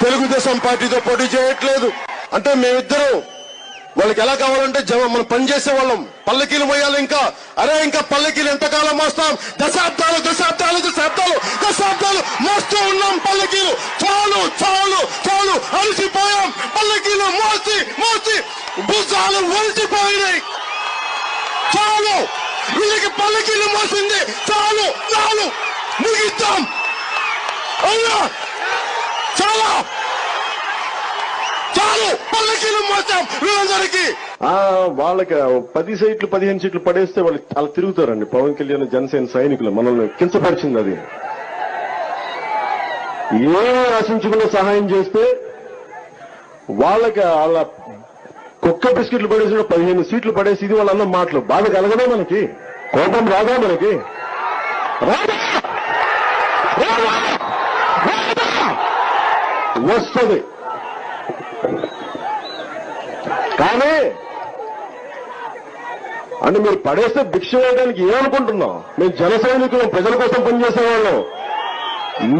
తెలుగుదేశం పార్టీతో పోటీ చేయట్లేదు. అంటే మేమిద్దరం వాళ్ళకి ఎలా కావాలంటే మనం పనిచేసే వాళ్ళం, పల్లకీలు మోయాలి. ఇంకా పల్లకీలు ఎంతకాలం మోస్తాం? దశాబ్దాలు మోస్తూ ఉన్నాం పల్లకీలు. చాలు అలసిపోయాం. పల్లకీలు మోసి భుజాలు వలిసిపోయినాయి. చాలు, వీళ్ళకి పల్లకీలు మోసింది చాలు. ముగిద్దాం. అవునా? చాలు పల్లకీలు మోసాం వీళ్ళందరికీ. వాళ్ళకి 10 సీట్లు 15 సీట్లు పడేస్తే వాళ్ళు అలా తిరుగుతారండి. పవన్ కళ్యాణ్ జనసేన సైనికులు మనల్ని కించపరిచింది. అది ఏమీ ఆశించకుండా సహాయం చేస్తే వాళ్ళకి వాళ్ళ కుక్క బిస్కెట్లు పడేసి 15 సీట్లు పడేసి ఇది వాళ్ళ అన్న మాటలు బాధ కలగదా? మనకి కోపం రాదా? మనకి వస్తుంది. కానీ అంటే మీరు పడేస్తే భిక్ష వేయడానికి ఏమనుకుంటున్నాం? మేము జన సైనికులు, ప్రజల కోసం పనిచేసేవాళ్ళం.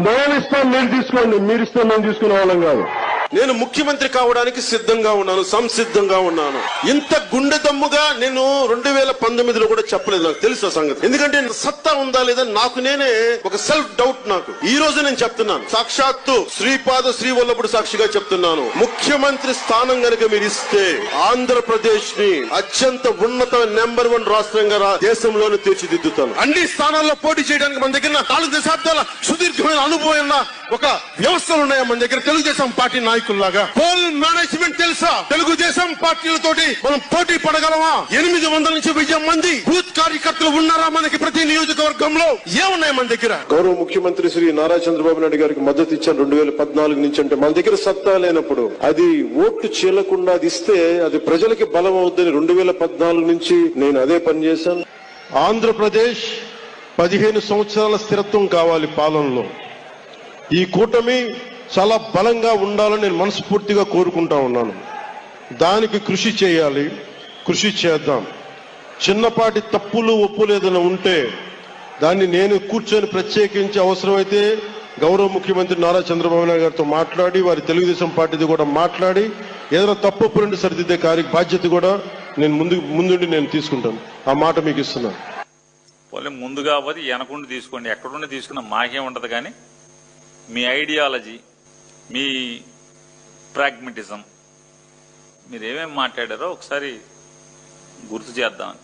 మేము ఇస్తాం మీరు తీసుకోండి, మీరు ఇస్తాం మేము తీసుకునే వాళ్ళం కాదు. నేను ముఖ్యమంత్రి కావడానికి సిద్ధంగా ఉన్నాను, సంసిద్ధంగా ఉన్నాను. ఇంత గుండె దమ్ముగా నేను 2019లో కూడా చెప్పలేదు. నాకు తెలుసు ఆ సంగతి. ఎందుకంటే సత్తా ఉందా లేదా నాకు నేనే ఒక సెల్ఫ్ డౌట్. నాకు ఈ రోజు నేను చెప్తున్నాను, సాక్షాత్తు శ్రీపాద శ్రీవల్లభుడు సాక్షిగా చెప్తున్నాను. ముఖ్యమంత్రి స్థానం గనుక మీరు ఇస్తే ఆంధ్రప్రదేశ్ ని అత్యంత ఉన్నత నెంబర్ 1 రాష్ట్రంగా దేశంలోనే తీర్చిదిద్దుతాను. అన్ని స్థానాల్లో పోటీ చేయడానికి మన దగ్గర 4 దశాబ్దాల సుదీర్ఘమైన అనుభవం ఒక వ్యవస్థలు ఉన్నాయి మన దగ్గర. తెలుగుదేశం పార్టీ నాయకుల్లాగా పోల్ మేనేజ్మెంట్ తెలుసా? తెలుగుదేశం పార్టీలతోటి మనం పోటీ పడగలమా? 800 నుంచి 1000 మంది బూత్ కార్యకర్తలు ఉన్నారా మనకి ప్రతి నియోజకవర్గంలో? ఏమున్నాయి మన దగ్గర? గౌరవ ముఖ్యమంత్రి శ్రీ నారా చంద్రబాబు నాయుడు గారికి మద్దతు ఇచ్చాను 2014 నుంచి. అంటే మన దగ్గర సత్తా లేనప్పుడు అది ఓట్లు చీలకుండా అది ఇస్తే అది ప్రజలకి బలం అవుతుందని 2014 నుంచి నేను అదే పని చేశాను. ఆంధ్రప్రదేశ్ 15 సంవత్సరాల స్థిరత్వం కావాలి పాలనలో. ఈ కూటమి చాలా బలంగా ఉండాలని నేను మనస్ఫూర్తిగా కోరుకుంటా ఉన్నాను. దానికి కృషి చేయాలి, కృషి చేద్దాం. చిన్నపాటి తప్పులు ఒప్పులు ఏదైనా ఉంటే దాన్ని నేను కూర్చొని ప్రత్యేకించి అవసరమైతే గౌరవ ముఖ్యమంత్రి నారా చంద్రబాబు నాయుడు గారితో మాట్లాడి వారి తెలుగుదేశం పార్టీది కూడా మాట్లాడి ఏదైనా తప్పు ఒప్పులుంటే సరిదిద్దే బాధ్యత కూడా నేను ముందుండి నేను తీసుకుంటాను. ఆ మాట మీకు ఇస్తున్నాను. ముందుగా పోతే వెనకుండి తీసుకోండి, ఎక్కడుండి తీసుకున్నా మాకేం ఉండదు. కానీ మీ ఐడియాలజీ, మీ ప్రాగ్మటిజం, మీరేమేమి మాట్లాడారో ఒకసారి గుర్తు చేద్దామని.